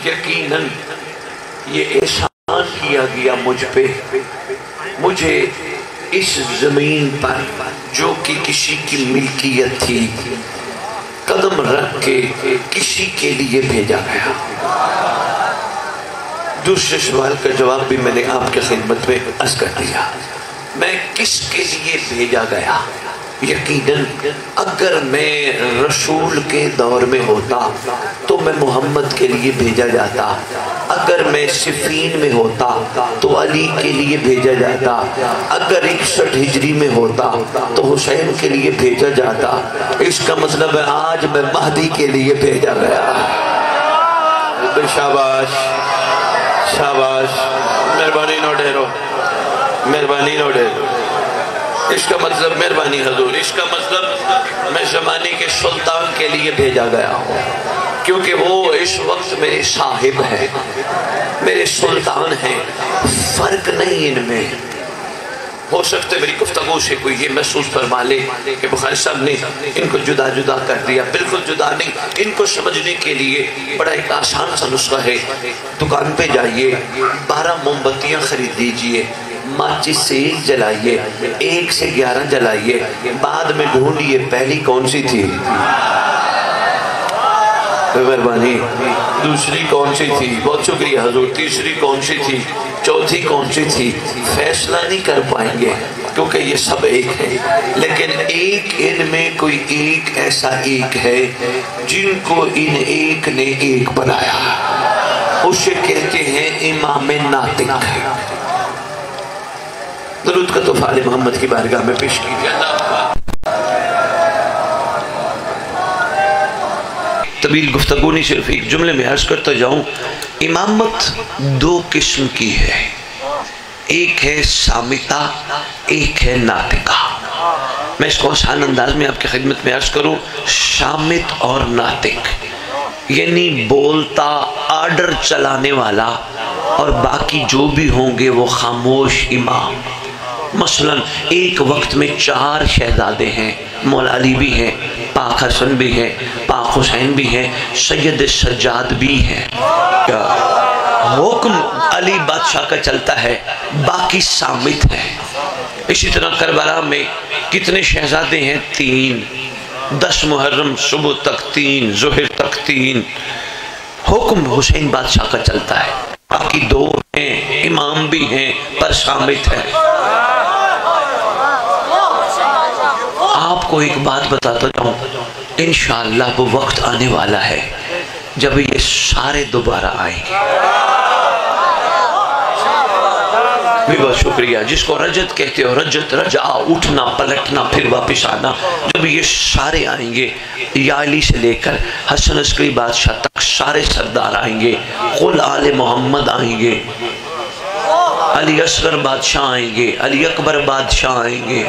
یقیناً یہ احسان کیا گیا مجھ پہ، مجھے اس زمین پر جو کہ کسی کی ملکیت تھی قدم رکھ کے کسی کے لیے بھیجا گیا۔ دوسرے سوال کا جواب بھی میں نے آپ کی خدمت میں عرض کر دیا، میں کس کے لیے بھیجا گیا؟ یقیناً اگر میں رسول کے دور میں ہوتا تو میں محمد کے لیے بھیجا جاتا، اگر میں صفین میں ہوتا تو علی کے لیے بھیجا جاتا، اگر 61 ہجری میں ہوتا تو حسین کے لیے بھیجا جاتا۔ اس کا مطلب ہے آج میں مہدی کے لیے بھیجا گیا۔ شاباش شاباش، مہربانی نو ڈیرو، مہربانی نو ڈیرو۔ اس کا مطلب مہربانی حضور، اس کا مطلب میں زمانے کے سلطان کے لیے بھیجا گیا ہوں، کیونکہ وہ اس وقت میرے صاحب ہیں، میرے سلطان ہیں، فرق نہیں ان میں۔ ہو سکتا ہے میری گفتگو سے کوئی یہ محسوس فرما لے کہ بخاری صاحب نے ان کو جدا جدا کر دیا، بالکل جدا نہیں۔ ان کو سمجھنے کے لیے بڑا ایک آسان سا نسخہ ہے، دکان پہ جائیے، 12 موم بتیاں خرید لیجئے، ماچس سے 1 جلائیے، 1 سے 11 جلائیے، بعد میں ڈھونڈیے پہلی کون سی تھی، مہربانی، دوسری کون سی تھی، بہت شکریہ حضور، تیسری کون سی تھی، چوتھی کون سی تھی، فیصلہ نہیں کر پائیں گے کیونکہ یہ سب ایک ہے، لیکن ایک ان میں کوئی ایک ایسا ایک ہے جن کو ان ایک نے ایک بنایا، اسے کہتے ہیں امام ناطق۔ درود کا تحفہ آل محمد کی بارگاہ میں پیش کیجئے۔ طویل گفتگو نہیں، صرف ایک جملے میں عرض کرتا جاؤں، امامت 2 قسم کی ہے، ایک ہے صامتہ، ایک ہے ناطقہ۔ میں اس کو آسان انداز میں آپ کی خدمت میں عرض کروں، صامت اور ناطق یعنی بولتا، آرڈر چلانے والا، اور باقی جو بھی ہوں گے وہ خاموش امام۔ مثلا ایک وقت میں 4 شہزادے ہیں، مولا علی بھی ہیں، پاک حسن بھی ہیں، پاک حسین بھی ہیں، سید سجاد بھی ہیں۔ حکم علی بادشاہ کا چلتا ہے، باقی صامت ہیں۔ اسی طرح کربلا میں کتنے شہزادے ہیں؟ 3۔ 10 محرم صبح تک 3، ظہر تک 3۔ حکم حسین بادشاہ کا چلتا ہے، باقی 2 ہیں، امام بھی ہیں پر صامت ہیں۔ آپ کو ایک بات بتاتا جاؤں، انشاءاللہ وہ وقت آنے والا ہے جب یہ سارے دوبارہ آئیں گے۔ بھی بہت شکریہ، جس کو رجت کہتے ہو، رجت، رجع، اٹھنا پلٹنا پھر واپس آنا، جب یہ سارے آئیں گے، یا علی سے لے کر حسن عسکری بادشاہ تک سارے سردار آئیں گے، قل آل محمد آئیں گے، علی اصغر بادشاہ آئیں گے، علی اکبر بادشاہ آئیں گے۔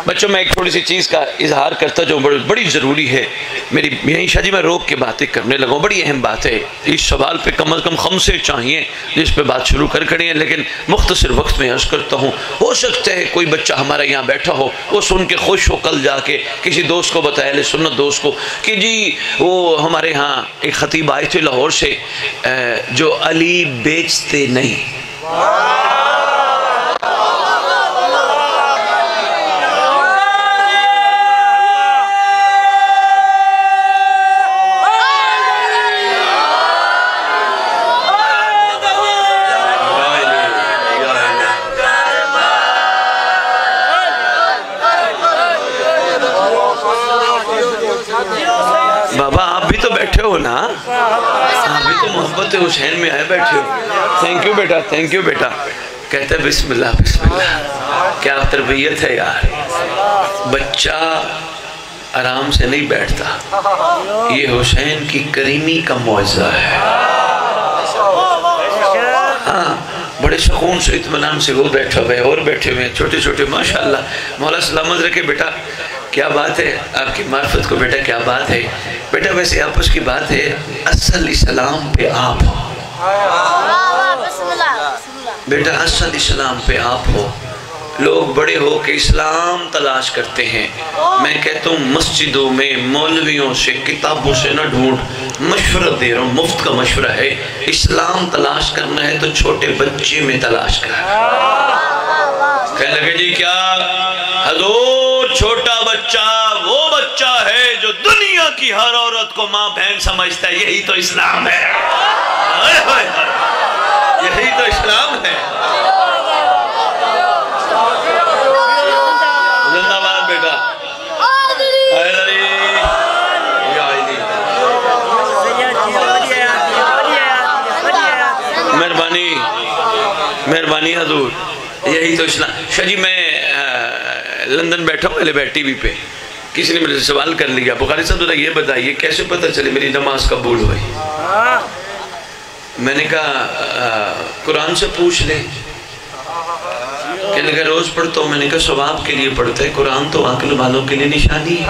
بچوں میں ایک تھوڑی سی چیز کا اظہار کرتا جو بڑی ضروری ہے، میری یہیں شاہ جی میں روک کے باتیں کرنے لگا ہوں، بڑی اہم بات ہے، اس سوال پہ کم از کم 5 چاہیے جس پہ بات شروع کر ہیں، لیکن مختصر وقت میں عرض کرتا ہوں۔ ہو سکتا ہے کوئی بچہ ہمارا یہاں بیٹھا ہو، وہ سن کے خوش ہو، کل جا کے کسی دوست کو بتایا، اہل سنت دوست کو، کہ جی وہ ہمارے ہاں ایک خطیب آئے تھے لاہور سے جو علی بیچتے نہیں۔ بابا آپ بھی تو بیٹھے ہو نا، آپ بھی تو محبت حسین میں آئے بیٹھے ہو۔ تھینک یو بیٹا، تھینک یو بیٹا۔ کہتا ہے بسم اللہ بسم اللہ، کیا تربیت ہے یار، بچہ آرام سے نہیں بیٹھتا، یہ حسین کی کریمی کا معجزہ ہے۔ ہاں بڑے سکون سے اطمینان سے وہ بیٹھا ہوئے اور بیٹھے ہوئے چھوٹے چھوٹے، ماشاءاللہ، مولا سلامت رکھے بیٹا، کیا بات ہے آپ کی معرفت کو بیٹا، کیا بات ہے بیٹا۔ ویسے آپس کی بات ہے، اصل اسلام پہ آپ ہو بیٹا، اصل اسلام پہ آپ ہو، لوگ بڑے ہو کے اسلام تلاش کرتے ہیں، میں کہتا ہوں مسجدوں میں مولویوں سے کتابوں سے نہ ڈھونڈ، مشورہ دے رہا ہوں، مفت کا مشورہ ہے، اسلام تلاش کرنا ہے تو چھوٹے بچے میں تلاش کر۔ کہنے لگے جی کیا؟ حضور چھوٹا بچہ وہ بچہ ہے جو دنیا کی ہر عورت کو ماں بہن سمجھتا ہے، یہی تو اسلام ہے، یہی تو اسلام ہے۔ زندہ باد بیٹا، مہربانی مہربانی حضور، یہی تو اسلام۔ شاہ جی میں لندن بیٹھا ہوں پہلے ٹی وی پہ، کسی نے میرے سے سوال کر لیا، بخاری صاحب ذرا یہ بتائیے کیسے پتہ چلے میری نماز قبول ہوئی؟ میں نے کہا قرآن سے پوچھ لیں۔ کہنے لگا روز پڑھتا ہوں۔ میں نے کہا ثواب کے لیے پڑھتا ہے، قرآن تو عقل والوں کے لیے نشانی ہے۔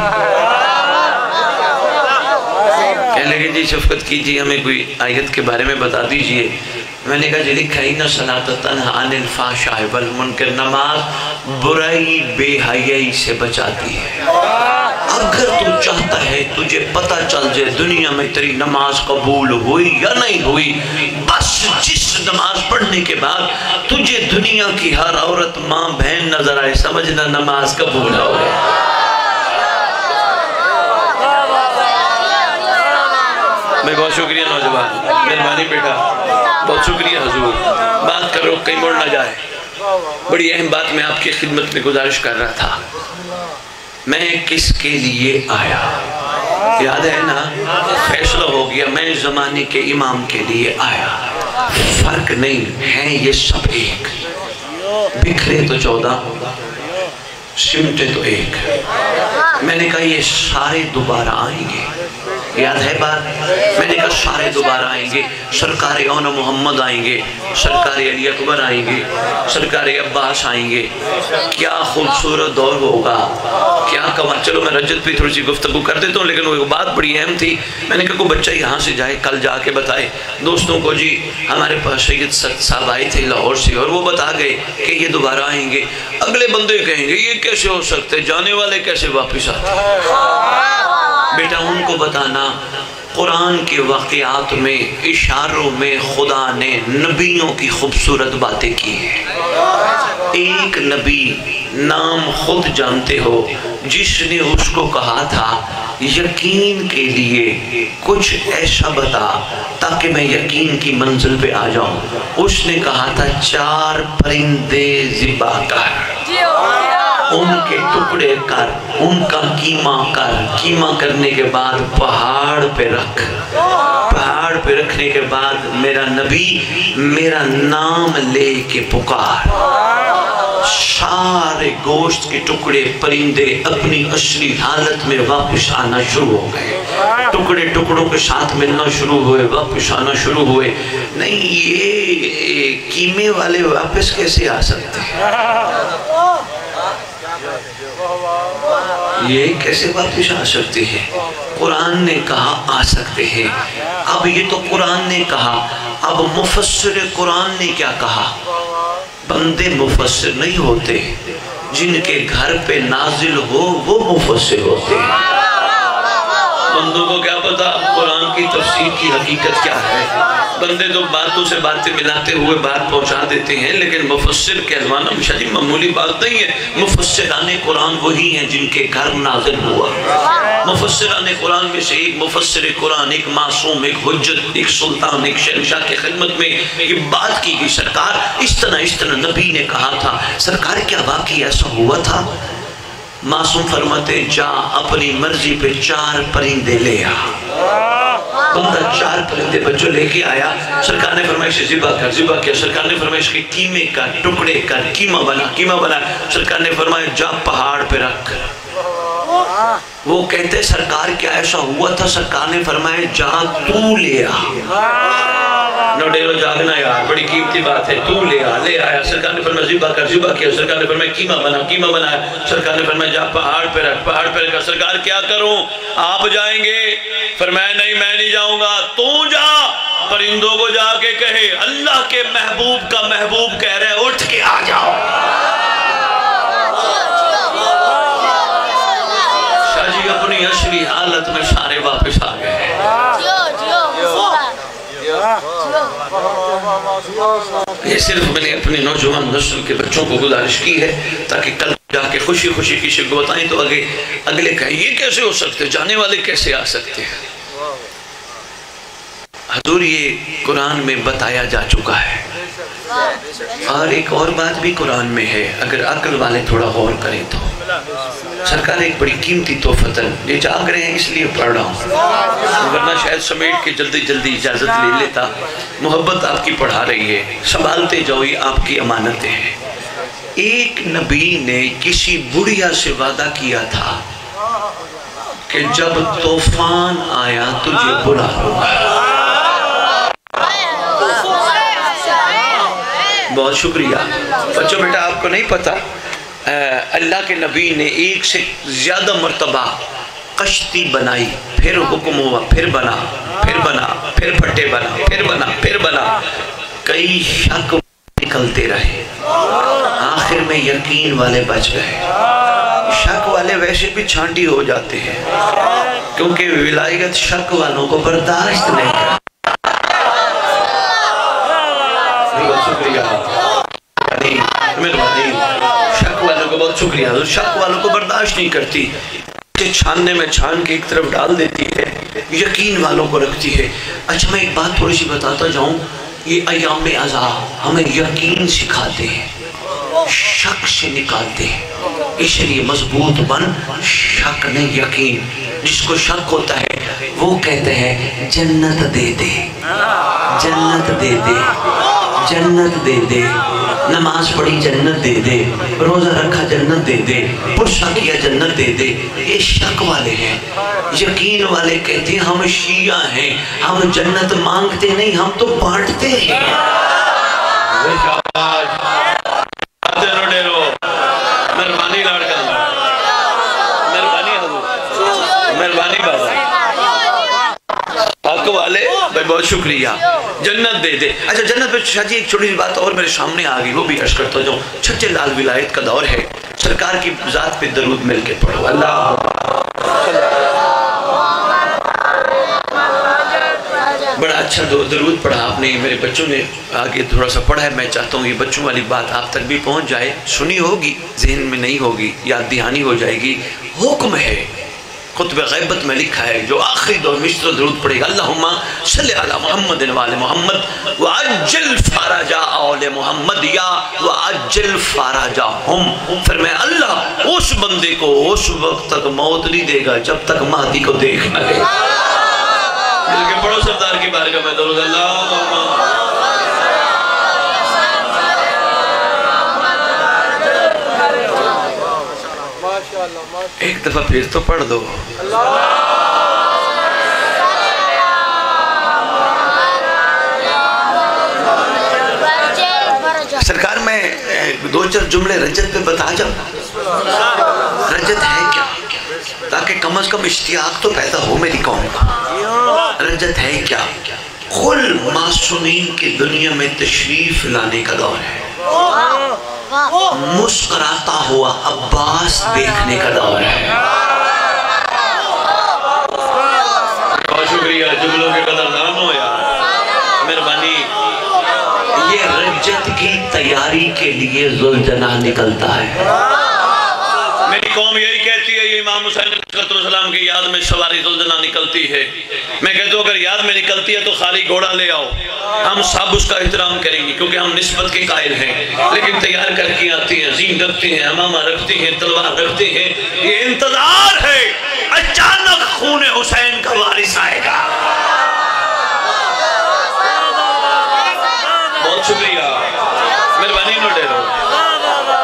کہنے لگے جی شفقت کیجیے، ہمیں کوئی آیت کے بارے میں بتا دیجئے۔ میں نے کہا جی لکھا ہی نہ صلاۃ تنہی عن الفحشاء والمنکر، نماز برائی بے حیائی سے بچاتی ہے۔ اگر تو چاہتا ہے تجھے پتہ چل جائے دنیا میں تیری نماز قبول ہوئی یا نہیں ہوئی، بس جس نماز پڑھنے کے بعد تجھے دنیا کی ہر عورت ماں بہن نظر آئے، سمجھنا نماز قبول ہو گئی۔ میں بہت شکریہ نوجوان، مہربانی بیٹا، بہت شکریہ حضور، بات کرو کہیں مڑ نہ جائے۔ بڑی اہم بات میں آپ کی خدمت میں گزارش کر رہا تھا، میں کس کے لیے آیا؟ یاد ہے نا؟ فیصلہ ہو گیا، میں زمانے کے امام کے لیے آیا۔ فرق نہیں ہے، یہ سب ایک، بکھرے تو 14، سمٹے تو ایک۔ میں نے کہا یہ سارے دوبارہ آئیں گے، یاد ہے بات؟ میں نے کہا سارے دوبارہ آئیں گے، سرکار اون محمد آئیں گے، سرکار علی اکبر آئیں گے، سرکار عباس آئیں گے۔ کیا خوبصورت دور ہوگا، کیا کمال۔ چلو میں رجت پہ تھوڑی سی گفتگو کر دیتا ہوں، لیکن وہ بات بڑی اہم تھی۔ میں نے کہا کوئی بچہ یہاں سے جائے، کل جا کے بتائے دوستوں کو جی ہمارے پاس سید صاحب آئے تھے لاہور سے اور وہ بتا گئے کہ یہ دوبارہ آئیں گے۔ اگلے بندے کہیں گے یہ کیسے ہو سکتے، جانے والے کیسے واپس آتے؟ بیٹا ان کو بتانا قرآن کے واقعات میں اشاروں میں خدا نے نبیوں کی خوبصورت باتیں کی ہیں۔ ایک نبی نام خود جانتے ہو جس نے اس کو کہا تھا یقین کے لیے کچھ ایسا بتا تاکہ میں یقین کی منزل پہ آ جاؤں۔ اس نے کہا تھا 4 پرندے ذبح کر، ان کے ٹکڑے کر، ان کا قیمہ کر، قیمہ کرنے کے بعد پہاڑ پہ رکھ، پہاڑ پہ رکھنے کے بعد میرا نبی میرا نام لے کے پکار۔ سارے گوشت کے ٹکڑے پرندے اپنی اصلی حالت میں واپس آنا شروع ہو گئے، ٹکڑے ٹکڑوں کے ساتھ ملنا شروع ہوئے، واپس آنا شروع ہوئے۔ نہیں یہ قیمے والے واپس کیسے آ سکتے ہیں؟ یہ کیسے واپس آ سکتے ہیں؟ قرآن نے کہا آ سکتے ہیں۔ اب یہ تو قرآن نے کہا، اب مفسر قرآن نے کیا کہا؟ بندے مفسر نہیں ہوتے، جن کے گھر پہ نازل ہو وہ مفسر ہوتے ہیں۔ بندوں کو کیا پتا قرآن کی تفسیر کی حقیقت کیا ہے؟ بندے تو باتوں سے باتیں ملاتے ہوئے بات پہنچا دیتے ہیں، لیکن مفسر کہلوانا شاید معمولی بات نہیں ہے۔ مفسران قرآن وہی ہیں جن کے گھر نازل ہوا۔ مفسران قرآن میں سے ایک مفسر قرآن، ایک معصوم، ایک حجت، ایک سلطان، ایک شہنشاہ کی خدمت میں یہ بات کی گئی، سرکار اس طرح نبی نے کہا تھا۔ سرکار کیا واقعی ایسا ہوا تھا؟ معصوم فرماتے جا اپنی مرضی پہ 4 پرندے لے آ۔ بندہ 4 پرندے بچوں لے کے آیا، سرکار نے فرمایا اسے ذبح کر، ذبح کیا، سرکار نے فرمایا اس کے قیمے کا ٹکڑے کر، قیمہ بنا، قیمہ بنا، سرکار نے فرمایا جا پہاڑ پہ رکھ۔ وہ کہتے سرکار کیا ایسا ہوا تھا؟ سرکار نے فرمایا جا تو لے آ۔ نوڈیرو جاگنا یار، بڑی قیمتی بات ہے، تو لے آ، لے آیا۔ سرکار نے فرمایا ذبح کر، ذبح کیا، سرکار نے فرمایا قیمہ بنا، قیمہ بنایا، سرکار نے فرمایا جا پہاڑ پہ رکھ، پہاڑ پہ رکھا۔ سرکار کیا کروں، آپ جائیں گے؟ فرمایا نہیں میں نہیں جاؤں گا، تو جا، پرندوں کو جا کے کہے اللہ کے محبوب کا محبوب کہہ رہے اٹھ کے آ جاؤ۔ اپنی اصلی حالت میں سارے واپس آ گئے. یہ صرف میں نے اپنے نوجوان نسل کے بچوں کو گزارش کی ہے تاکہ کل جا کے خوشی خوشی کسی کو بتائیں تو اگلے کہیں یہ کیسے ہو سکتے, جانے والے کیسے آ سکتے ہیں. حضور یہ قرآن میں بتایا جا چکا ہے. اور ایک اور بات بھی قرآن میں ہے, اگر عقل والے تھوڑا غور کریں تو. سرکار ایک بڑی قیمتی تحفتن, یہ جاگ رہے ہیں اس لیے پڑھ رہا ہوں, ورنہ شاید سمیٹ کے جلدی جلدی اجازت لے لیتا. محبت آپ کی پڑھا رہی ہے, سنبھالتے جاؤ, یہ آپ کی امانتیں ہیں. ایک نبی نے کسی بڑھیا سے وعدہ کیا تھا کہ جب طوفان آیا تجھے بلا ہوگا. بہت شکریہ بچوں. بیٹا آپ کو نہیں پتا, اللہ کے نبی نے ایک سے زیادہ مرتبہ کشتی بنائی, پھر حکم ہوا, پھر بنا, پھر بنا, پھر پھٹے بنا, پھر بنا, پھر بنا. کئی شک نکلتے رہے, آخر میں یقین والے بچ گئے. شک والے ویسے بھی چھانٹی ہو جاتے ہیں کیونکہ ولایت شک والوں کو برداشت نہیں کرتی. شک والوں کو بہت شکریہ. شک والوں کو برداشت نہیں کرتی, چھاننے میں چھان کے ایک طرف ڈال دیتی ہے, یقین والوں کو رکھتی ہے. اچھا میں ایک بات تھوڑی سی بتاتا جاؤں, یہ ایام عزا ہمیں یقین سکھاتے ہیں, شک سے نکالتے ہیں. اس لیے مضبوط بن, شک نہیں یقین. جس کو شک ہوتا ہے وہ کہتے ہیں جنت دے دے, جنت دے دے, جنت دے دے, نماز پڑھی جنت دے دے, روزہ رکھا جنت دے دے, پرسہ کیا جنت دے دے. یہ شک والے ہیں. یقین والے کہتے ہیں ہم شیعہ ہیں, ہم جنت مانگتے نہیں, ہم تو بانٹتے ہیں. مہربانی لڑکا, مہربانی حضور, مہربانی بابا. حق والے بھائی بہت شکریہ. جنت دے دے. اچھا جنت پہ شاہ جی ایک چھوٹی سی بات اور میرے سامنے آ گئی, وہ بھی عرض کرتا جاؤں. چھچے لال ولایت کا دور ہے, سرکار کی ذات پہ درود مل کے پڑھو. اللہ بڑا اچھا درود پڑھا آپ نے. میرے بچوں نے آگے تھوڑا سا پڑھا ہے, میں چاہتا ہوں یہ بچوں والی بات آپ تک بھی پہنچ جائے. سنی ہوگی, ذہن میں نہیں ہوگی, یاد دہانی ہو جائے گی. حکم ہے, خطب غیبت میں لکھا ہے, جو آخری دور میں اس طرح درود پڑھے گا, اللہم صلی علی محمد وآل محمد وعجل فارجا آل محمد یا وعجل فارجا ہم. پھر میں اللہ اس بندے کو اس وقت تک موت نہیں دے گا جب تک مہدی کو دیکھ نہ لے. مل کے پڑھو سردار کی بارگاہ میں درود. اللہ ایک دفعہ پھر تو پڑھ دو. سرکار میں دو چار جملے رجت پہ بتا جاؤں. رجت ہے کیا, تاکہ کم از کم اشتیاق تو پیدا ہو میری قوم کا. رجت ہے کیا؟ کل معصومین کی دنیا میں تشریف لانے کا دور ہے. مسکراتا ہوا عباس دیکھنے کا دور ہے. بہت شکریہ, جملوں کے قدردان ہو یار, مہربانی. یہ رجت کی تیاری کے لیے ذوالجناح نکلتا ہے. میری قوم یہی کہتی ہے, یہ امام حسین علیہ السلام کی یاد میں سواری ذوالجناح نکلتی ہے. میں کہتا ہوں اگر یاد میں نکلتی ہے تو خالی گھوڑا لے آؤ, ہم سب اس کا احترام کریں گے کیونکہ ہم نسبت کے قائل ہیں. لیکن تیار کر کے آتی ہیں, زین رکھتی ہیں, امامہ رکھتی ہیں, تلوار رکھتی ہیں. یہ انتظار ہے اچانک خون حسین کا وارث آئے گا. بہت شکریہ, مہربانی نہ ڈرو,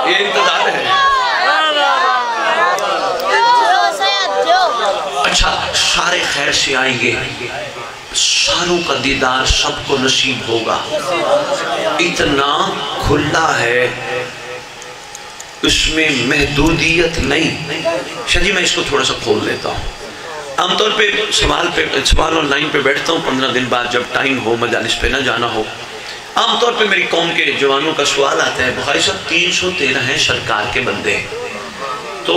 یہ انتظار ہے. اچھا سارے خیر سے آئیں گے, ساروں کا دیدار سب کو نصیب ہوگا. اتنا کھلا ہے, اس میں محدودیت نہیں. شاہ جی میں اس کو تھوڑا سا کھول لیتا ہوں. عام طور پہ سوال آن لائن پہ بیٹھتا ہوں 15 دن بعد جب ٹائم ہو, مجالس پہ نہ جانا ہو. عام طور پہ میری قوم کے جوانوں کا سوال آتا ہے, بخاری صاحب 313 ہیں سرکار کے بندے, تو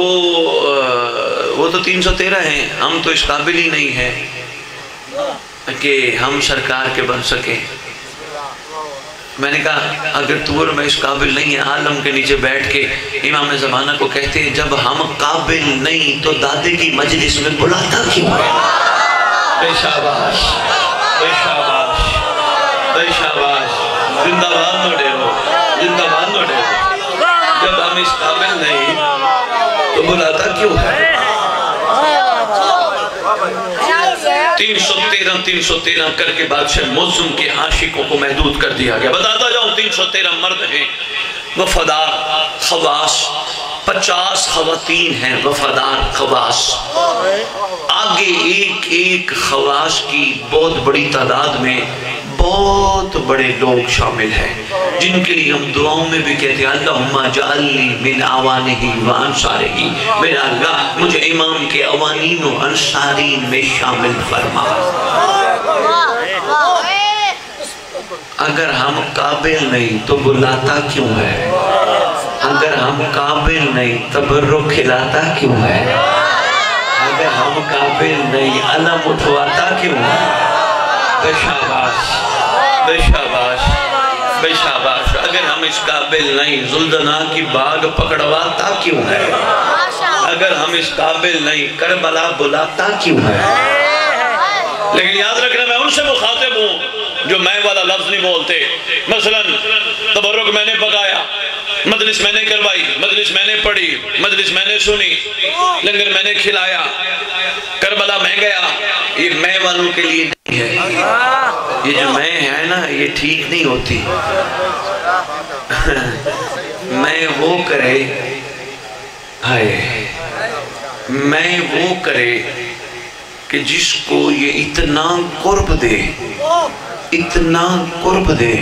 وہ تو 313 ہیں، ہم تو اس قابل ہی نہیں ہیں کہ ہم سرکار کے بن سکیں۔ میں نے کہا اگر تو اور میں اس قابل نہیں ہے، عالم کے نیچے بیٹھ کے امام زمانہ کو کہتے ہیں جب ہم قابل نہیں تو دادے کی مجلس میں بلاتا کیوں ہے؟ بے شاباش، بے شاباش، بے شاباش، زندہ باد نوڑے ہو، زندہ باد نوڑے ہو۔ جب ہم اس قابل نہیں تو بلاتا کیوں ہے؟ 313 کر کے بادشاہ موسم کے عاشقوں کو محدود کر دیا گیا۔ بتاتا جاؤں 313 مرد ہیں وفادار خواص، 50 خواتین ہیں وفادار خواص۔ آگے ایک ایک خواص کی بہت بڑی تعداد میں بہت بڑے لوگ شامل ہیں جن کے لیے ہم دعاؤں میں بھی کہتے ہیں اللہم اجعلنی من اوانہ و انصارہ، میرا اللہ مجھے امام کے اوانین و انصارین میں شامل فرما۔ اگر ہم قابل نہیں تو بلاتا کیوں ہے؟ اگر ہم قابل نہیں تبرک کھلاتا کیوں ہے؟ اگر ہم قابل نہیں علم اٹھواتا کیوں ہے؟ بے شاباش، بے شاباش، بے شاباش۔ اگر ہم اس قابل نہیں زلزلہ کی باغ پکڑواتا کیوں ہے؟ اگر ہم اس قابل نہیں کربلا بلاتا کیوں ہے؟ لیکن یاد رکھنا میں ان سے مخاطب ہوں جو میں والا لفظ نہیں بولتے۔ مثلا تبرک میں نے پکایا، مجلس میں نے کروائی، مجلس میں نے پڑھی، مجلس میں نے سنی، لنگر میں نے کھلایا، کربلا میں گیا، یہ میں والوں کے لیے نہیں ہے۔ یہ جو میں ہے نا یہ ٹھیک نہیں ہوتی۔ میں وہ کرے، میں وہ کرے کہ جس کو یہ اتنا قرب دے، اتنا قرب دے،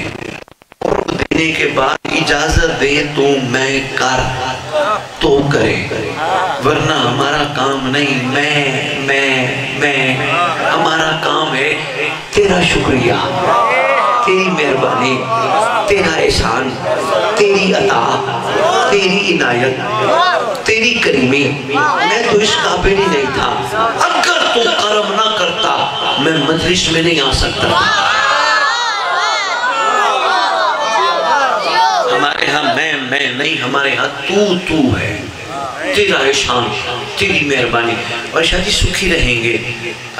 قرب دینے کے بعد اجازت دے تو میں کر تو کرے، ورنہ ہمارا کام نہیں میں ہمارا کام ہے تیرا شکریہ، تیری مہربانی، تیرا احسان، تیری عطا، تیری عنایت، تیری کریمی۔ میں تو اس قابل ہی نہیں تھا، اگر تو کرم نہ کرتا میں مجلس میں نہیں آ سکتا۔ ہمارے ہاں میں نہیں، ہمارے ہاں تو ہے، تیرا احسان، تیری مہربانی۔ اور شاید سکھی رہیں گے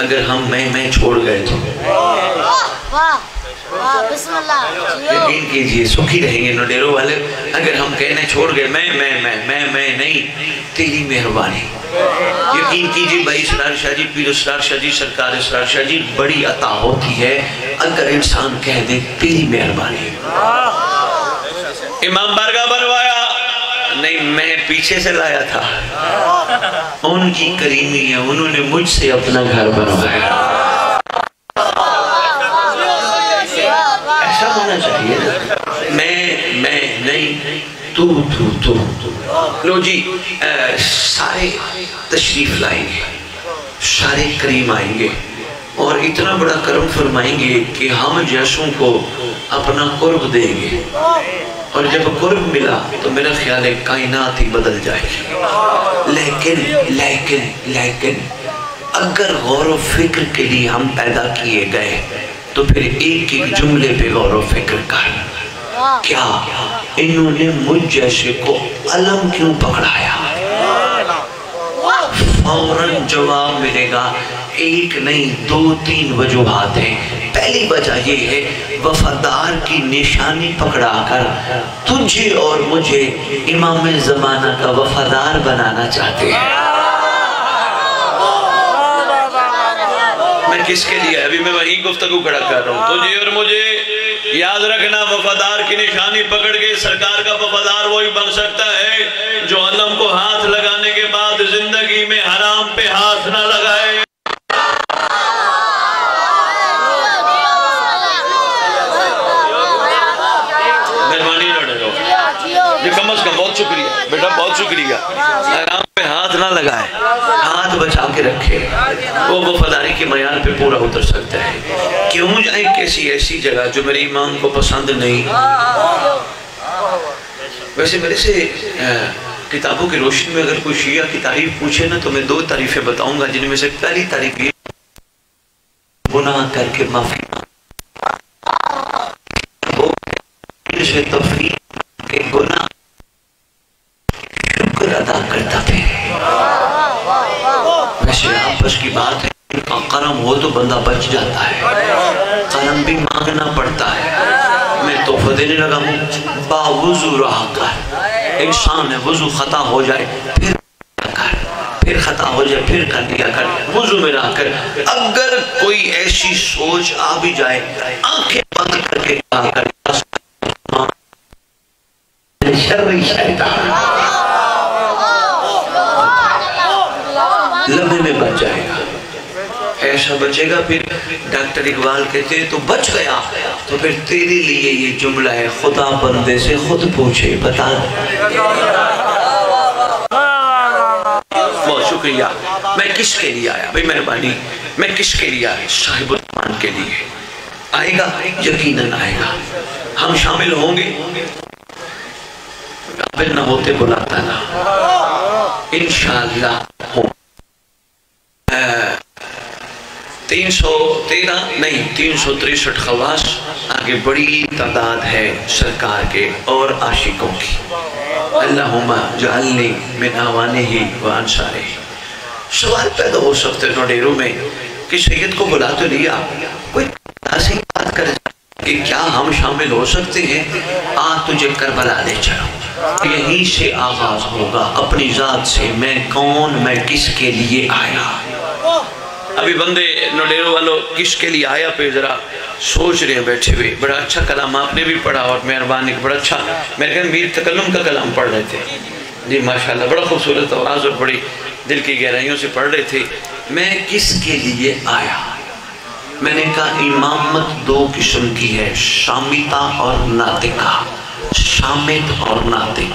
اگر ہم میں چھوڑ گئے تو۔ یقین کیجئے سکھی رہیں گے نوڈیرو والے اگر ہم کہنے چھوڑ گئے میں نہیں، تیری مہربانی۔ یقین کیجئے بھائی اسرار شاہ جی، پیر اسرار شاہ جی، سرکار اسرار شاہ جی، بڑی عطا ہوتی ہے اگر انسان کہہ دے تیری مہربانی۔ امام بارگاہ بنوایا نہیں، میں پیچھے سے لایا تھا، ان کی کریمی ہے، انہوں نے مجھ سے اپنا گھر بنوایا۔ ایسا ہونا چاہیے میں نہیں، تو لو جی سارے تشریف لائیں گے، سارے کریم آئیں گے اور اتنا بڑا کرم فرمائیں گے کہ ہم جیسوں کو اپنا قرب دیں گے، اور جب قرب ملا تو میرا خیال ہے کائنات ہی بدل جائے گی۔ لیکن اگر غور و فکر کے لیے ہم پیدا کیے گئے تو پھر ایک ایک جملے پہ غور و فکر کر، کیا انہوں نے مجھ جیسے کو علم کیوں پکڑایا؟ فوراً جواب ملے گا، ایک نہیں 2-3 وجوہات ہیں۔ پہلی وجہ یہ ہے وفادار کی نشانی پکڑا کر تجھے اور مجھے امام زمانہ کا وفادار بنانا چاہتے ہیں۔ میں کس کے لیے ابھی میں وہی گفتگو کھڑا کر رہا ہوں، تجھے اور مجھے یاد رکھنا وفادار کی نشانی پکڑ کے سرکار کا وفادار وہی بن سکتا ہے جو علم کو ہاتھ لگانے کے بعد زندگی میں حرام پہ ہاتھ نہ لگائے۔ کم از کم بہت شکریہ بیٹا، بہت شکریہ۔ حرام پہ ہاتھ نہ لگائے، ہاتھ بچا کے رکھے، وہ وفاداری کے معیار پہ پورا اتر سکتا ہے۔ کیوں جائیں کسی ایسی جگہ جو میرے ایمان کو پسند نہیں؟ ویسے میرے سے کتابوں کی روشنی میں اگر کوئی شیعہ کی تعریف پوچھے نا تو میں 2 تعریفیں بتاؤں گا، جن میں سے پہلی تعریف یہ گناہ کر کے معافی سے توفیق کے گناہ شکر ادا کرتا پھر۔ ویسے آپس کی بات ہے، کرم ہو تو بندہ بچ جاتا ہے، کرم بھی مانگنا پڑتا ہے۔ میں تحفہ دینے لگا ہوں، باوضو رہا کر، انسان ہے وضو خطا ہو جائے پھر خطا ہو جائے پھر کر دیا کر، وضو میں رہ کر اگر کوئی ایسی سوچ آ بھی جائے آنکھیں بند کر کے کہا کر شر شیطان لمحے میں بچ جائے گا، ایسا بچے گا۔ پھر ڈاکٹر اقبال کہتے ہیں تو بچ گیا، تو پھر تیرے لیے یہ جملہ ہے، خدا بندے سے خود پوچھے بتا۔ بہت شکریہ۔ میں کس کے لیے آیا بھئی مہربانی، میں کس کے لیے آیا؟ صاحب الرحمان کے لیے آئے گا، یقیناً آئے گا، ہم شامل ہوں گے، قابل نہ ہوتے بلاتا نا، انشاءاللہ ہوں۔ 363 خواص، آگے بڑی تعداد ہے سرکار کے اور عاشقوں کی۔ اللہم جعلنی من آوانہ و انصارہ۔ سوال پیدا ہو سکتے نوڈیروں میں کہ سید کو بلا تو لیا، کوئی ایسی بات کر کہ کیا ہم شامل ہو سکتے ہیں؟ تجھے کربلا لے چلو، یہیں سے آغاز ہوگا اپنی ذات سے، میں کون، میں کس کے لیے آیا۔ ابھی بندے نوڈیرو والوں کس کے لیے آیا پہ ذرا سوچ رہے ہیں بیٹھے ہوئے۔ بڑا اچھا کلام آپ نے بھی پڑھا اور مہربانی، بڑا اچھا، میرے خیال میر تکلم کا کلام پڑھ رہے تھے جی، ماشاءاللہ بڑا خوبصورت آواز اور بڑی دل کی گہرائیوں سے پڑھ رہے تھے۔ میں کس کے لیے آیا؟ میں نے کہا امامت 2 قسم کی ہے، شامتہ اور ناطقہ، شامت اور ناطق۔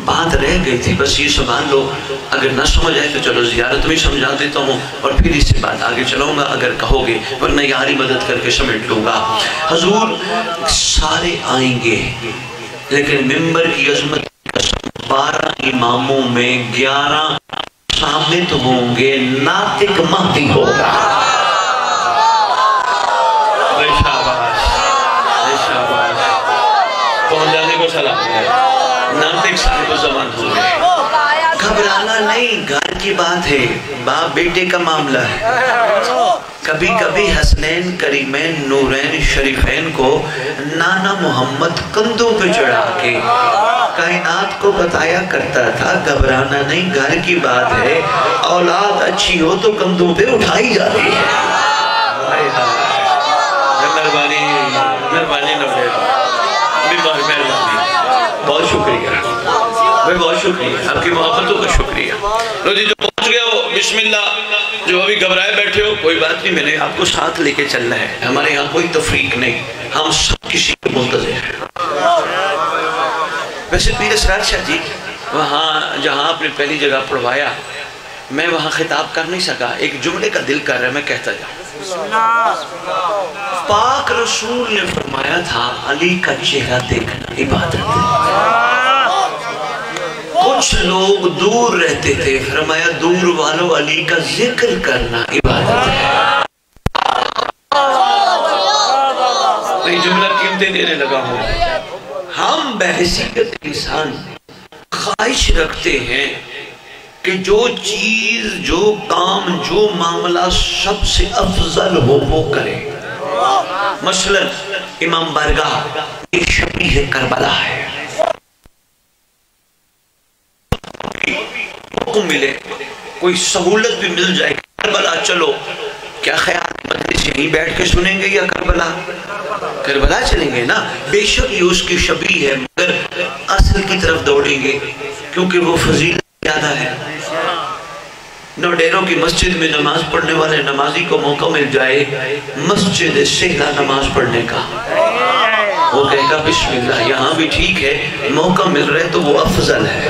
بات رہ گئی تھی، بس یہ سمجھ لو، اگر نہ سمجھ آئے تو چلو زیارت میں سمجھا دیتا ہوں اور پھر اس سے بات آگے چلاؤں گا اگر کہو گے، ورنہ یاری مدد کر کے سمجھ لوں گا۔ حضور سارے آئیں گے لیکن ممبر کی عظمت 12 اماموں میں 11 شامت ہوں گے، ناطق مہدی ہوگا۔ پہنچ جانے کو سلام ہے، ناطق صاحب زمان ہو گئے۔ گھبرانا نہیں، گھر کی بات ہے، باپ بیٹے کا معاملہ ہے۔ کبھی کبھی حسنین کریمین نورین شریفین کو نانا محمد کندھوں پہ چڑھا کے کائنات کو بتایا کرتا تھا، گھبرانا نہیں، گھر کی بات ہے، اولاد اچھی ہو تو کندھوں پہ اٹھائی جاتی ہے۔ مہربانی مہربانی بہت شکریہ، بہت شکریہ، آپ کی محبتوں کا شکریہ۔ لو جی جو پہنچ گئے ہو بسم اللہ، جو ابھی گھبرائے بیٹھے ہو کوئی بات نہیں، میں نے آپ کو ساتھ لے کے چلنا ہے، ہمارے یہاں کوئی تفریق نہیں، ہم سب کسی کے منتظر ہیں۔ ویسے پیر اسرار شاہ جی وہاں جہاں آپ نے پہلی جگہ پڑھوایا میں وہاں خطاب کر نہیں سکا، ایک جملے کا دل کر رہا ہے میں کہتا جاؤں۔ پاک رسول نے فرمایا تھا علی کا چہرہ دیکھنا عبادت ہے۔ کچھ لوگ دور رہتے تھے، فرمایا دور والوں علی کا ذکر کرنا عبادت ہے۔ یہ جملہ قیمتیں دینے لگا ہوں۔ ہم بحیثیت انسان خواہش رکھتے ہیں کہ جو چیز، جو کام، جو معاملہ سب سے افضل ہو وہ کرے۔ مثلا امام بارگاہ ایک شبیہ کربلا ہے، حکم ملے، کوئی سہولت بھی مل جائے کربلا چلو، کیا خیال مجلس یہیں بیٹھ کے سنیں گے یا کربلا چلیں گے نا؟ بے شک یہ اس کی شبیہ ہے مگر اصل کی طرف دوڑیں گے کیونکہ وہ فضیلت زیادہ ہے۔ نوڈیروں کی مسجد میں نماز پڑھنے والے نمازی کو موقع مل جائے مسجد سہلا نماز پڑھنے کا، وہ کہے گا بسم اللہ، یہاں بھی ٹھیک ہے، موقع مل رہے تو وہ افضل ہے۔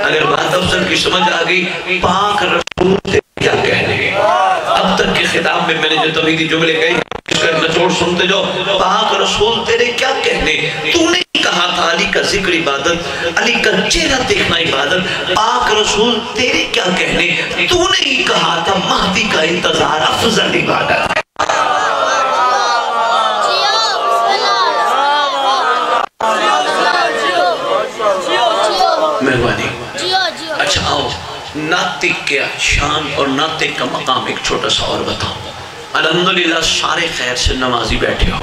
اگر بات افضل کی سمجھ آگئی، پاک رسول سے کیا کہنے؟ اب تک کے خطاب میں نے جو توحیدی جملے کہے اس کا نچوڑ سنتے جو، پاک رسول تیرے کیا کہنے؟ تو نے کہا تھا علی کا ذکر عبادت، علی کا چہرہ دیکھنا عبادت۔ پاک رسول تیرے کیا کہنے، تو نے ہی کہا تھا مہدی کا انتظار افضل عبادت ہے۔ مہربانی۔ اچھا آؤ، ناطق کے شان اور ناطق کا مقام ایک چھوٹا سا اور بتاؤں۔ الحمدللہ سارے خیر سے نمازی بیٹھے ہو،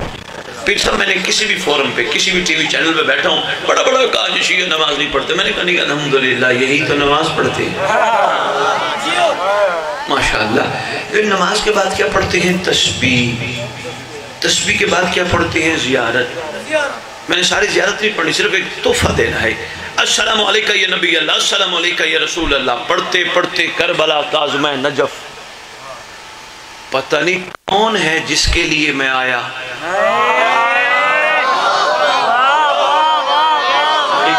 پھر سب میں نے کسی بھی فورم پہ کسی بھی ٹی وی چینل پہ بیٹھا ہوں، بڑا بڑا کہا جو شیعہ نماز نہیں پڑھتے، میں نے کہا نہیں الحمدللہ یہی تو نماز پڑھتے ہیں ماشاءاللہ۔ پھر نماز کے بعد کیا پڑھتے ہیں؟ تسبیح۔ تسبیح کے بعد کیا پڑھتے ہیں؟ زیارت۔ میں نے ساری زیارت نہیں پڑھنی، صرف ایک تحفہ دینا ہے۔ السلام علیکہ یا نبی اللہ، السلام علیکہ یا رسول اللہ، پڑھتے پڑھتے کربلا کاظمہ نجف۔ پتہ نہیں کون ہے جس کے لیے میں آیا،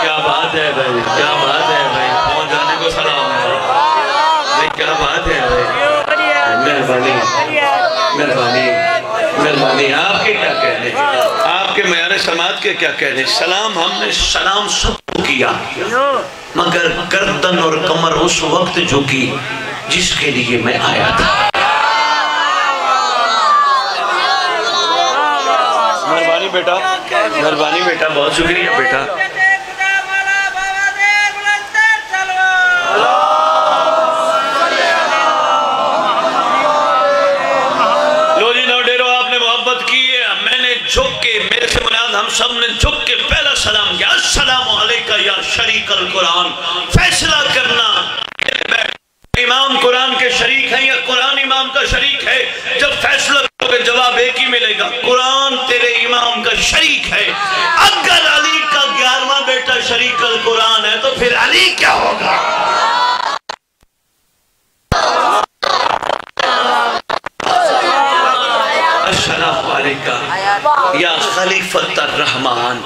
کیا بات ہے بھائی، کیا بات ہے بھائی، پہنچ جانے کو سلام ہے بھائی، کیا بات ہے بھائی، مہربانی مہربانی مہربانی۔ آپ کے کیا کہنے، آپ کے معیار سماعت کے کیا کہنے؟ سلام ہم نے سلام سب کو کیا، مگر گردن اور کمر اس وقت جھکی جس کے لیے میں آیا تھا۔ مہربانی بیٹا، مہربانی بیٹا، بہت شکریہ بیٹا۔ لو جی نو ڈیرو، آپ نے محبت کی ہے، میں نے جھک کے، میرے سے بنیاد ہم سب نے جھک کے پہلا سلام کیا، السلام علیکہ یا شریک القرآن۔ فیصلہ کرنا امام قرآن کے شریک ہیں یا قرآن امام کا شریک ہے، جب فیصلہ کرو گے جواب ایک ہی ملے گا، قرآن تیرے امام کا شریک ہے۔ اگر علی کا 11واں بیٹا شریک القرآن ہے تو پھر علی کیا ہوگا؟ السلام علیکہ یا خلیفۃ الرحمن۔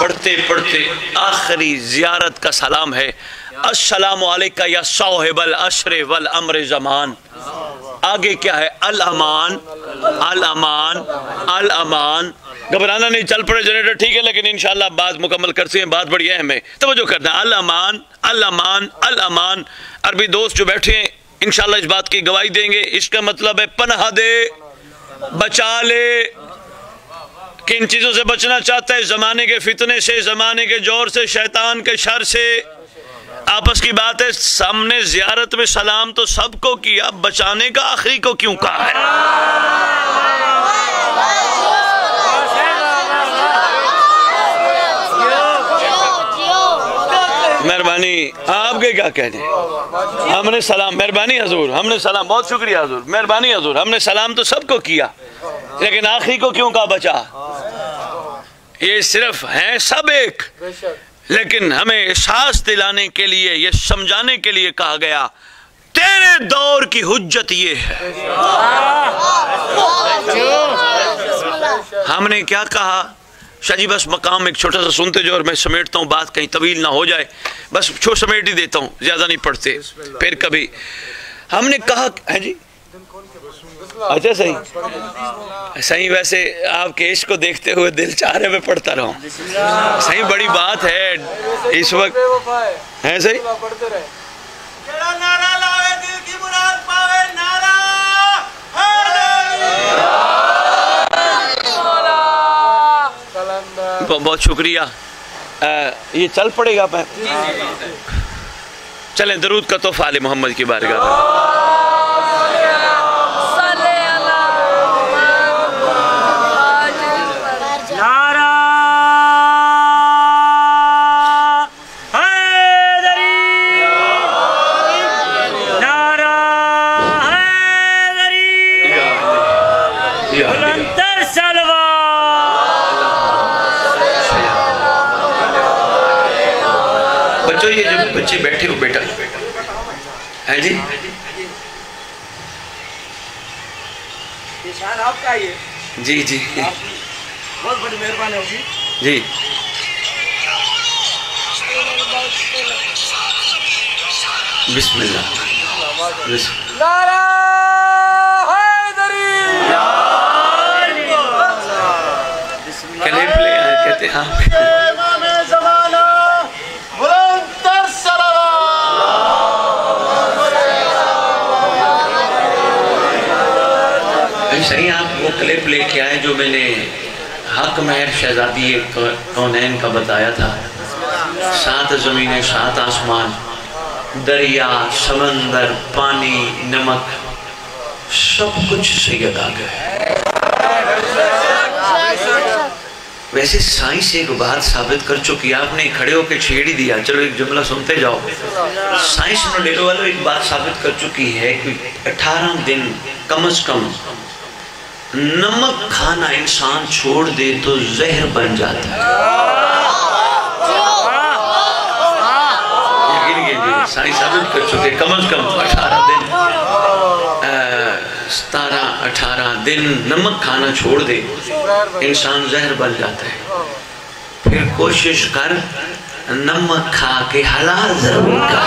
پڑھتے پڑھتے آخری زیارت کا سلام ہے، السلام علیکہ یا صاحب العصر والامر زمان۔ آگے کیا ہے؟ الامان الامان الامان۔ گھبرانا نہیں، چل پڑے جنریٹر ٹھیک ہے، لیکن انشاءاللہ بات مکمل کرتے ہیں، بات بڑی اہم ہے، توجہ کرنا۔ الامان الامان الامان۔ عربی دوست جو بیٹھے ہیں انشاءاللہ اس بات کی گواہی دیں گے، اس کا مطلب ہے پناہ دے، بچا لے۔ کن چیزوں سے بچنا چاہتا ہے؟ زمانے کے فتنے سے، زمانے کے جور سے، شیطان کے شر سے۔ آپس کی بات ہے، سامنے زیارت میں سلام تو سب کو کیا، بچانے کا آخری کو کیوں کہا ہے؟ مہربانی، آپ کے کیا کہنے؟ ہم نے سلام، مہربانی حضور، ہم نے سلام، بہت شکریہ حضور، مہربانی حضور، ہم نے سلام تو سب کو کیا، لیکن آخری کو کیوں کہا بچا؟ یہ صرف ہیں سب ایک، لیکن ہمیں احساس دلانے کے لیے، یہ سمجھانے کے لیے کہا گیا، تیرے دور کی حجت یہ ہے۔ ہم نے کیا کہا؟ شاہ جی بس مقام ایک چھوٹا سا سنتے جو، اور میں سمیٹتا ہوں، بات کہیں طویل نہ ہو جائے، بس سمیٹ ہی دیتا ہوں، زیادہ نہیں پڑھتے پھر کبھی۔ ہم نے کہا ہے جی، اچھا صحیح، ویسے آپ کے عشق کو دیکھتے ہوئے دل چاہ رہے میں پڑھتا رہا ہوں، صحیح بڑی بات ہے اس وقت ہے، صحیح بہت شکریہ۔ یہ چل پڑے گا، چلیں درود کا تحفہ آل محمد کی بارگاہ میں۔ بچوں یہ جو بچے بیٹھے ہو بیٹا ہے جی، شان آپ کا یہ جی جی بہت بڑی مہربانی ہوگی جی۔ بسم اللہ، نعرہ حیدری، کلپ لے آئے کہتے ہیں آپ صحیح آپ وہ کلپ لے کے آئے جو میں نے حق مہر شہزادی کونین کا بتایا تھا. 7 زمینیں 7 آسمان، دریا، سمندر، پانی، نمک، سب کچھ سید آ گئے. ویسے سائنس ایک بات ثابت کر چکی، آپ نے کھڑے ہو کے چھیڑ ہی دیا، چلو ایک جملہ سنتے جاؤ. سائنس نے ڈیرو والوں ایک بات ثابت کر چکی ہے کہ 18 دن کم از کم نمک کھانا انسان چھوڑ دے تو زہر بن جاتا ہے. یقین کیجئے سائنس ثابت کر چکے کم از کم 18 دن 17-18 دن نمک کھانا چھوڑ دے انسان زہر بن جاتا ہے. پھر کوشش کر نمک کھا کے حلال ضرور کر.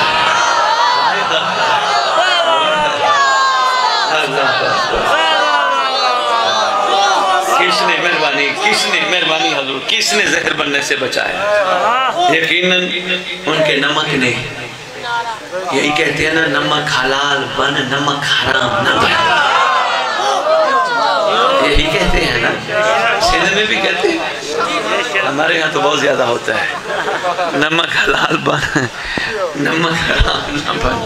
کس نے مہربانی حضور کس نے زہر بننے سے بچایا؟ یقیناً ان کے نمک نے. یہی کہتے ہیں نا، نمک حلال بن نمک حرام نہ بن. یہی کہتے ہیں نا، سندھ میں بھی کہتے ہیں، ہمارے یہاں تو بہت زیادہ ہوتا ہے، نمک حلال بن نمک حرام نہ بن.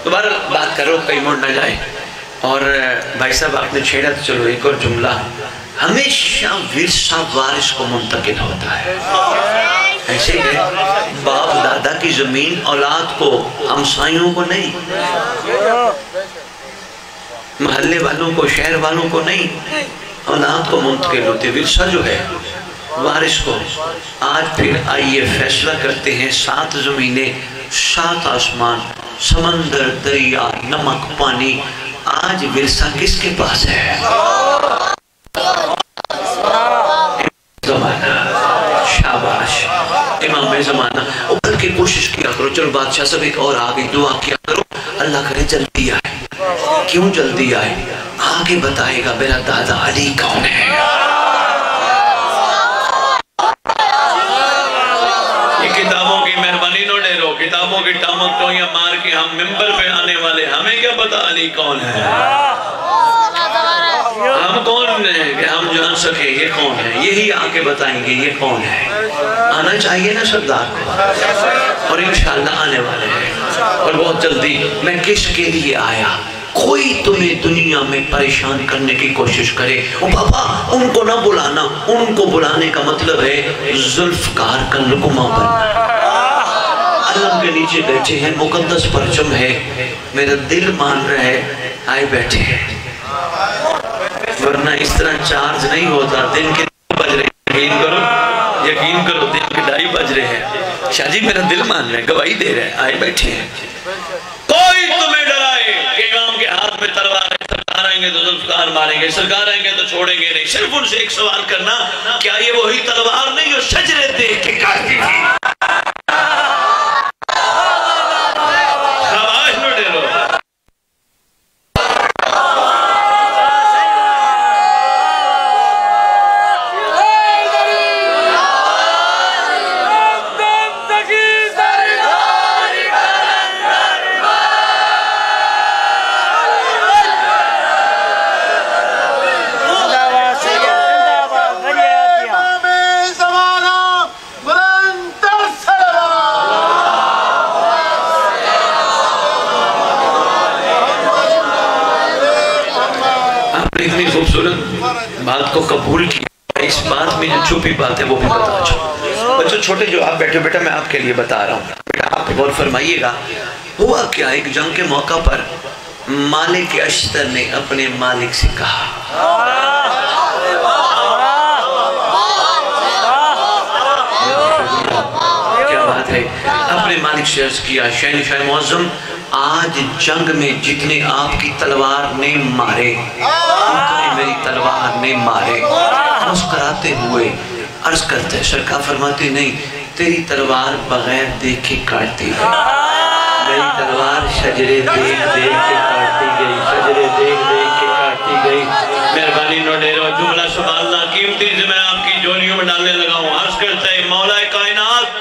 دوبارہ بات کرو کہیں موڑ نہ جائے. اور بھائی صاحب آپ نے چھیڑا تو چلو ایک اور جملہ. ہمیشہ ورثہ وارث کو منتقل ہوتا ہے. ایسے ہی باپ دادا کی زمین اولاد کو، ہمسایوں کو نہیں، محلے والوں کو، شہر والوں کو نہیں، اولاد کو منتقل ہوتے. ورثہ جو ہے وارث کو. آج پھر آئیے فیصلہ کرتے ہیں. 7 زمینیں 7 آسمان، سمندر، دریا، نمک، پانی. آج ورثہ کس کے پاس ہے؟ زمانہ. شاباش امام زمانہ. بلکہ کوشش کیا کرو، چلو بادشاہ صاحب ایک اور آگے دعا کیا کرو، اللہ کرے جلدی آئے. کیوں جلدی آئے؟ آگے بتائے گا میرا دادا علی کون ہے. یہ کتابوں کی مہربانی نو ڈیرو، کتابوں کی ٹامک ٹوئیاں مار کے ہم ممبر پہ آنے والے، ہمیں کیا پتا علی کون ہے. ہم کون ہیں کہ ہم جان سکے یہ کون ہے؟ یہی آگے بتائیں گے یہ کون ہے. آنا چاہیے نا سردار کو، اور انشاءاللہ آنے والے ہیں. اور بہت جلدی. میں کس کے لیے آیا؟ کوئی تمہیں دنیا میں پریشان کرنے کی کوشش کرے، بابا ان کو نہ بلانا. ان کو بلانے کا مطلب ہے ذوالفقار کا لقمہ بن. علم کے نیچے بیٹھے ہیں، مقدس پرچم ہے، میرا دل مان رہا ہے آئے بیٹھے ہیں. ورنہ اس طرح چارج نہیں ہوتا. دن کے 2 بج رہے ہیں، یقین کرو دن کے 2:30 بج رہے ہیں. شاہ جی میرا دل مان رہے ہیں، گواہی دے رہے ہیں، آئے بیٹھے ہیں. کوئی تمہیں ڈرائے کہ امام کے ہاتھ میں تلوار ہے، سرکار آئیں گے تو ذوالفقار ماریں گے، سرکار آئیں گے تو چھوڑیں گے نہیں. صرف ان سے ایک سوال کرنا، کیا یہ وہی تلوار نہیں جو شجرے دیکھ کے کاٹتی تھی؟ بات کو قبول کیا. اس بات میں جو چھپی بات ہے وہ بھی بتا چاہوں. بچوں چھوٹے جو آپ بیٹھے، بیٹا میں آپ کے لیے بتا رہا ہوں، بیٹا آپ غور فرمائیے گا. ہوا کیا، ایک جنگ کے موقع پر مالک اشتر نے اپنے مالک سے کہا، کیا بات ہے، اپنے مالک سے عرض کیا، شہنشاہ معظم آج جنگ میں جتنے آپ کی تلوار نے مارے اتنے میری تلوار نے مارے. مسکراتے ہوئے عرض کرتے، سرکار فرماتے نہیں، تیری تلوار بغیر دیکھے کاٹتی گئی. میری تلوار شجرے دیکھ دیکھ کے کاٹتی گئی، شجرے دیکھ دیکھ کے کاٹتی گئی. مہربانی نو ڈیرو جملہ سنبھالنا، قیمتی سے میں آپ کی جولیوں میں ڈالنے لگا ہوں. عرض کرتا ہے مولا کائنات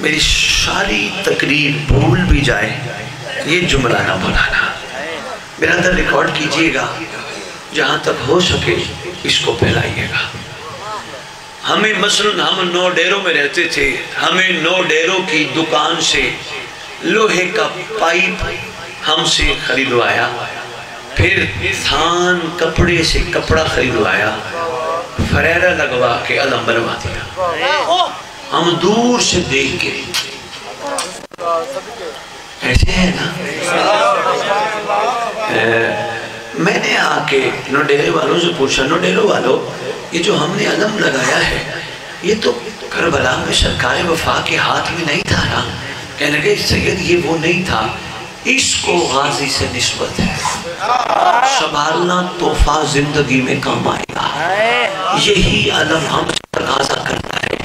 میری ساری تقریر بھول بھی جائے یہ جملہ نہ بھولانا. میرا اندر ریکارڈ کیجئے گا, جہاں تک ہو سکے اس کو پھیلائیے گا. ہمیں مثلا ہم 9 ڈیروں میں رہتے تھے, ہمیں 9 ڈیروں کی دکان سے لوہے کا پائپ ہم سے خریدوایا, پھر تھان کپڑے سے کپڑا خریدوایا, فریرہ لگوا کے علم بنوا دیا. ہم دور سے دیکھ کے ایسے ہے نا. میں نے آ کے نوڈیرے والوں سے پوچھا, نوڈیروں والوں یہ جو ہم نے علم لگایا ہے یہ تو کربلا میں سرکار وفا کے ہاتھ میں نہیں تھا نا؟ کہنے لگے سید یہ وہ نہیں تھا, اس کو غازی سے نسبت ہے, سنبھالنا تحفہ زندگی میں کام آئے گا. یہی علم ہم سے تقاضا کرتا ہے,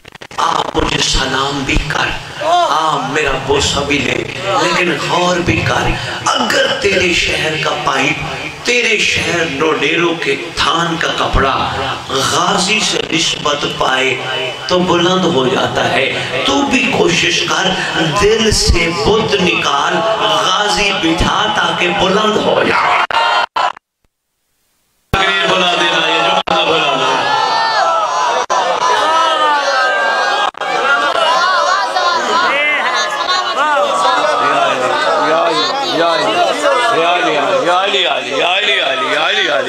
آپ مجھے سلام بھی کر, آپ میرا بوسہ بھی لے, لیکن غور بھی کر, اگر تیرے شہر کا پائپ, تیرے شہر نوڈیروں کے تھان کا کپڑا غازی سے نسبت پائے تو بلند ہو جاتا ہے. تو بھی کوشش کر, دل سے بت نکال, غازی بٹھا تاکہ بلند ہو جائے. بلا دینا یہ جو نہ بلانا.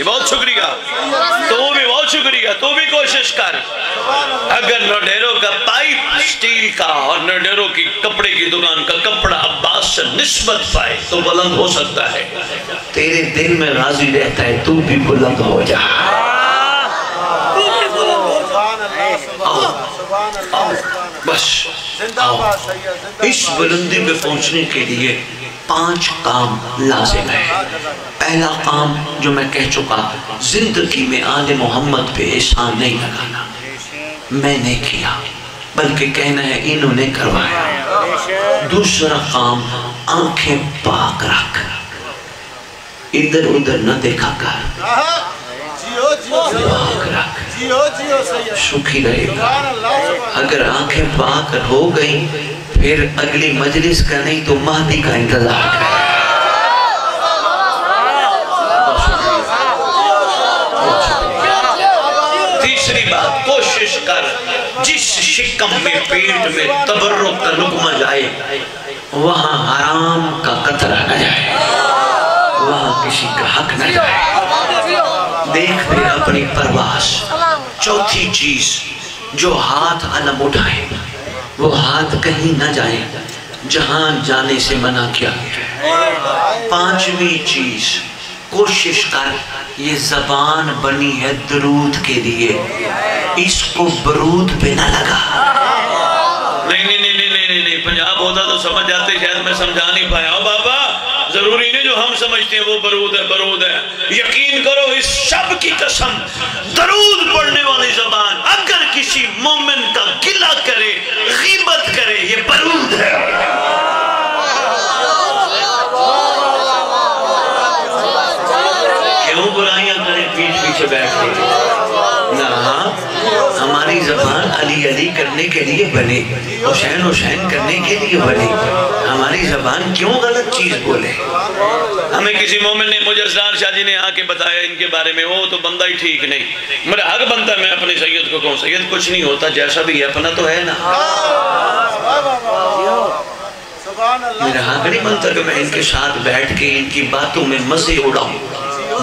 بہت شکریہ, تو بھی بہت شکریہ, تو بھی کوشش کر. اگر نوڈیروں کا پائپ سٹیل کا اور نوڈیروں کی کپڑے کی دکان کا کپڑا عباس سے نسبت پائے تو بلند ہو سکتا ہے. تیرے دل میں غازی رہتا ہے, تو بھی بلند ہو جا. بس اس بلندی پہ پہنچنے کے لیے 5 کام لازم ہے. پہلا کام جو میں کہہ چکا, زندگی میں آل محمد پہ احسان نہیں لگانا. میں نے کیا بلکہ کہنا ہے انہوں نے کروایا. دوسرا کام, آنکھیں پاک رکھ, ادھر ادھر نہ دیکھا کر, پاک رکھ, سکھی رہے گا. اگر آنکھیں پاک ہو گئی پھر اگلی مجلس کا نہیں تو مہدی کا انتظار کرے. تیسری بات, کوشش کر جس شکم میں پیٹ میں تبرک کا لقمہ جائے وہاں حرام کا قطرہ نہ جائے, وہاں کسی کا حق نہ جائے. دیکھ پھر اپنی پرواز. چوتھی چیز, جو ہاتھ علم اٹھائے وہ ہاتھ کہیں نہ جائے جہاں جانے سے منع کیا. پانچویں چیز, کوشش کر, یہ زبان بنی ہے درود کے لیے, اس کو برود پہ نہ لگا. نہیں, پنجاب ہوتا تو سمجھ جاتے, شاید میں سمجھا نہیں پایا. بابا ضروری نہیں جو ہم سمجھتے ہیں وہ برود ہے. یقین کرو اس شب کی قسم, درود پڑھنے والی زبان اگر کسی مومن کا گلہ کرے, غیبت کرے, یہ برود ہے. کیوں برائیاں کریں پیچھے پیچھے بیٹھ کے؟ نہ, ہماری زبان علی علی کرنے کے لیے بنے, حسین حسین کرنے کے لیے بنے. ہماری زبان کیوں غلط چیز بولے؟ ہمیں کسی مومن نے, مجھے اسرار شاہ جی نے آ کے بتایا ان کے بارے میں, وہ تو بندہ ہی ٹھیک نہیں. میرا حق بنتا ہے میں اپنے سید کو کہوں, سید کچھ نہیں ہوتا, جیسا بھی ہے اپنا تو ہے نا. میرا حق نہیں بنتا کہ میں ان کے ساتھ بیٹھ کے ان کی باتوں میں مزے اڑاؤں.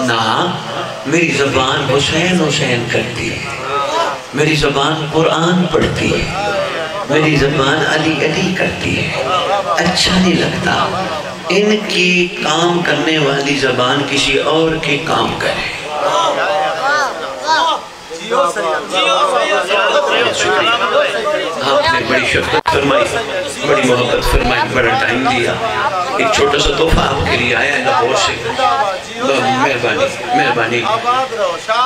نہ, میری زبان حسین حسین کرتی ہے, میری زبان قرآن پڑھتی ہے, میری زبان علی علی کرتی ہے. اچھا نہیں لگتا ان کی کام کرنے والی زبان کسی اور کے کام کرے. آپ نے بڑی شفقت فرمائی, بڑی محبت فرمائی, بڑا ٹائم دیا. ایک چھوٹا سا تحفہ آپ کے لیے آیا ہے لاہور سے. مہربانی.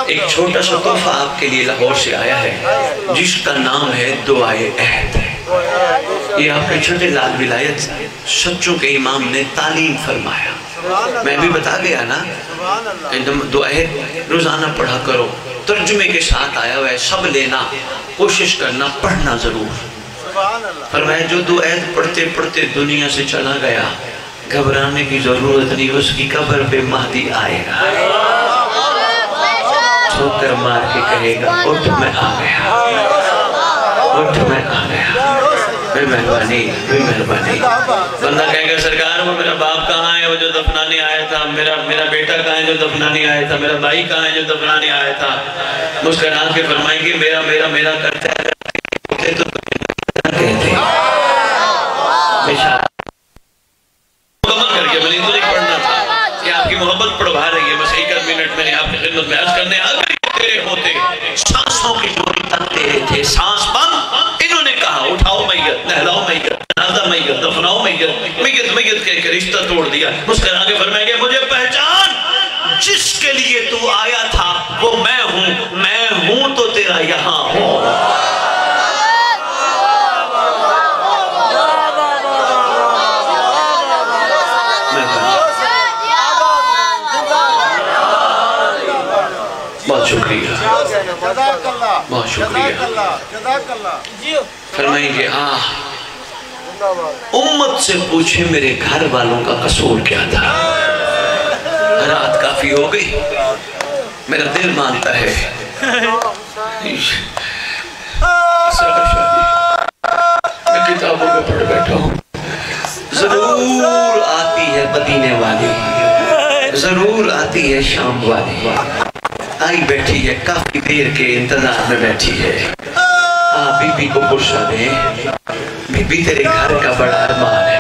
ایک چھوٹا سا تحفہ آپ کے لیے لاہور سے آیا ہے جس کا نام ہے دعائے عہد. یہ آپ کے چھوٹے لال ولایت سچوں کے امام نے تعلیم فرمایا. میں بھی بتا گیا نا, دعائے روزانہ پڑھا کرو, ترجمے کے ساتھ آیا ہوا ہے, سب لینا, کوشش کرنا, پڑھنا ضرور. فرمایا جو دعائیں پڑھتے پڑھتے دنیا سے چلا گیا گھبرانے کی ضرورت نہیں، اس کی قبر پہ مہدی آئے گا، ٹھوکر مار کے کہے گا اٹھ میں آ گیا، اٹھ میں آ گیا، بے مہربانی بے مہربانی۔ بندہ کہے گا سرکار وہ میرا باپ کہاں ہے وہ جو دفنانے آیا تھا، میرا بیٹا کہاں ہے جو دفنانے آیا تھا، میرا بھائی کہاں ہے جو دفنانے آیا تھا؟ مسکرات کے فرمائیں گے میرا میرا میرا کرتے ہیں تو کہتے ہیں مکمل کر کے میں نے تو نہیں پڑھنا تھا کہ آپ کی محبت پڑھوا رہی ہے، بس ایک منٹ میں نے آپ کی خدمت میں عرض کرنے اگر تیرے ہوتے سانسوں کی جوڑی تک تیرے تھے، سانس بند انہوں نے کہا اٹھاؤ میت، نہلاؤ میت، جنازہ میت، دفناؤ میت، میت میت کہہ کے رشتہ توڑ دیا۔ مسکرا کے فرمائیں گے مجھے پہچان، جس کے لیے تو آیا تھا وہ میں ہوں تو تیرا یہاں ہوں۔ بہت شکریہ بہت شکریہ۔ فرمائیں گے امت سے پوچھے میرے گھر والوں کا قصور کیا تھا، رات کافی ہو گئی، میرا دل مانتا ہے میں کتابوں میں پڑھ بیٹھا ہوں، ضرور آتی ہے مدینے والی، ضرور آتی ہے شام والی، آئی بیٹھی ہے کافی دیر کے انتظار میں بیٹھی ہے، بی بی کو پرسا دیں بی بی تیرے گھر کا بڑا ارمان ہے۔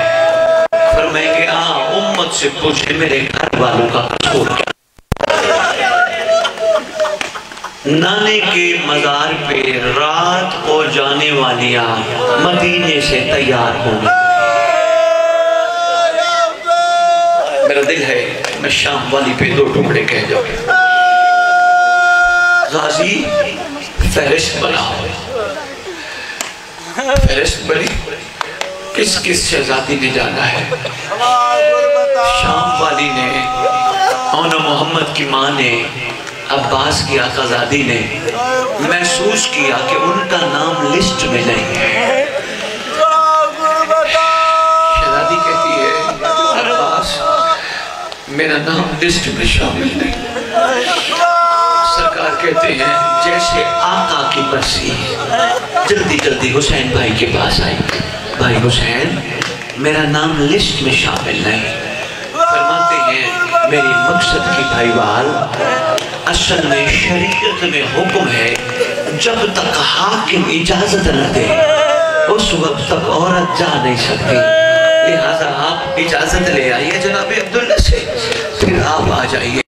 فرمائیں گے امت سے پوچھے میرے گھر والوں کا قصور کیا۔ نانے کے مزار پہ رات کو جانے والیاں مدینے سے تیار ہوں گی، میرا دل ہے میں شام والی پہ 2 ٹکڑے کہہ جاؤں، غازی فہرست بناؤ، فہرست بنی کس کس شہزادی نے جانا ہے؟ شام والی نے، اونا محمد کی ماں نے، عباس کی آقازادی نے محسوس کیا کہ ان کا نام لسٹ میں نہیں ہے۔ شہزادی کہتی ہے عباس میرا نام لسٹ میں شامل نہیں۔ سرکار کہتے ہیں جیسے آقا کی برسی جلدی جلدی حسین بھائی کے پاس آئی، بھائی حسین میرا نام لسٹ میں شامل نہیں۔ فرماتے ہیں میری مقصد کی بھائی وال، اصل میں شریعت میں حکم ہے جب تک حاکم اجازت نہ دے اس وقت تک عورت جا نہیں سکتی، لہذا آپ اجازت لے آئیے جناب عبداللہ سے، پھر آپ آ جائیے۔